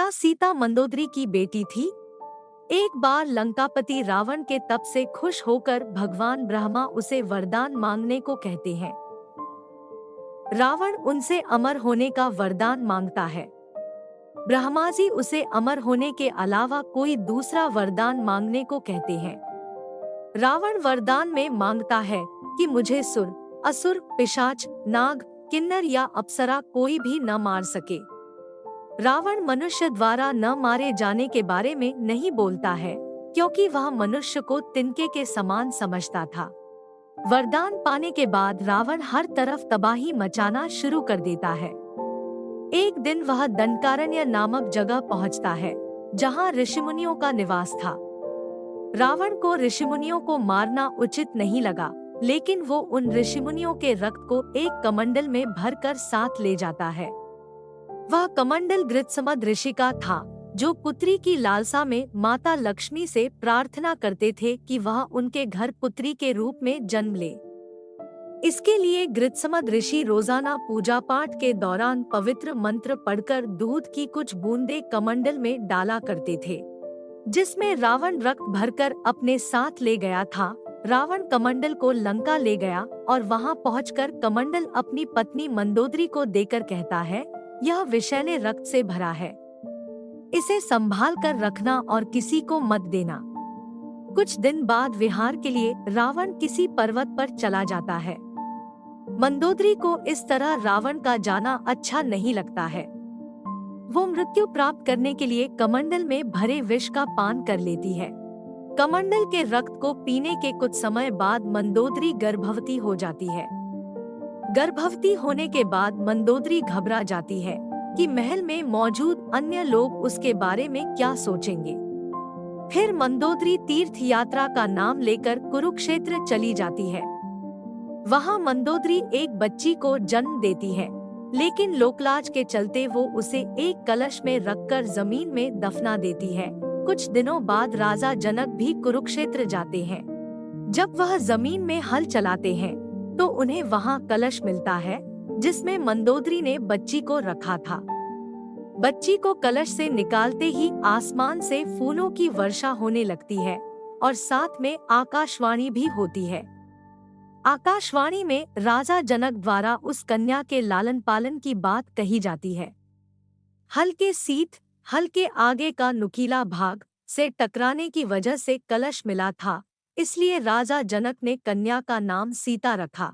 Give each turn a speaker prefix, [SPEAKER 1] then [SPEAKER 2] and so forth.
[SPEAKER 1] क्या सीता मंदोदरी की बेटी थी? एक बार लंकापति रावण के तप से खुश होकर भगवान ब्रह्मा उसे वरदान मांगने को कहते हैं। रावण उनसे अमर होने का वरदान मांगता है। ब्रह्मा जी उसे अमर होने के अलावा कोई दूसरा वरदान मांगने को कहते हैं। रावण वरदान में मांगता है कि मुझे सुर, असुर, पिशाच, नाग, किन्नर या अप्सरा कोई भी न मार सके। रावण मनुष्य द्वारा न मारे जाने के बारे में नहीं बोलता है, क्योंकि वह मनुष्य को तिनके के समान समझता था। वरदान पाने के बाद रावण हर तरफ तबाही मचाना शुरू कर देता है। एक दिन वह दंडकारण्य नामक जगह पहुंचता है, जहां ऋषिमुनियों का निवास था। रावण को ऋषिमुनियों को मारना उचित नहीं लगा, लेकिन वो उन ऋषिमुनियों के रक्त को एक कमंडल में भरकर साथ ले जाता है। वह कमंडल गृत्समद ऋषि का था, जो पुत्री की लालसा में माता लक्ष्मी से प्रार्थना करते थे कि वह उनके घर पुत्री के रूप में जन्म ले। इसके लिए गृत्समद ऋषि रोजाना पूजा पाठ के दौरान पवित्र मंत्र पढ़कर दूध की कुछ बूंदें कमंडल में डाला करते थे, जिसमें रावण रक्त भरकर अपने साथ ले गया था। रावण कमंडल को लंका ले गया और वहां पहुंचकर कमंडल अपनी पत्नी मंदोदरी को देकर कहता है, यह विषैले रक्त से भरा है, इसे संभाल कर रखना और किसी को मत देना। कुछ दिन बाद विहार के लिए रावण किसी पर्वत पर चला जाता है। मंदोदरी को इस तरह रावण का जाना अच्छा नहीं लगता है। वो मृत्यु प्राप्त करने के लिए कमंडल में भरे विष का पान कर लेती है। कमंडल के रक्त को पीने के कुछ समय बाद मंदोदरी गर्भवती हो जाती है। गर्भवती होने के बाद मंदोदरी घबरा जाती है कि महल में मौजूद अन्य लोग उसके बारे में क्या सोचेंगे। फिर मंदोदरी तीर्थ यात्रा का नाम लेकर कुरुक्षेत्र चली जाती है। वहां मंदोदरी एक बच्ची को जन्म देती है, लेकिन लोकलाज के चलते वो उसे एक कलश में रखकर जमीन में दफना देती है। कुछ दिनों बाद राजा जनक भी कुरुक्षेत्र जाते हैं। जब वह जमीन में हल चलाते हैं तो उन्हें वहां कलश मिलता है, जिसमें मंदोदरी ने बच्ची को रखा था। बच्ची को कलश से निकालते ही आसमान से फूलों की वर्षा होने लगती है और साथ में आकाशवाणी भी होती है। आकाशवाणी में राजा जनक द्वारा उस कन्या के लालन पालन की बात कही जाती है। हल के आगे का नुकीला भाग से टकराने की वजह से कलश मिला था, इसलिए राजा जनक ने कन्या का नाम सीता रखा।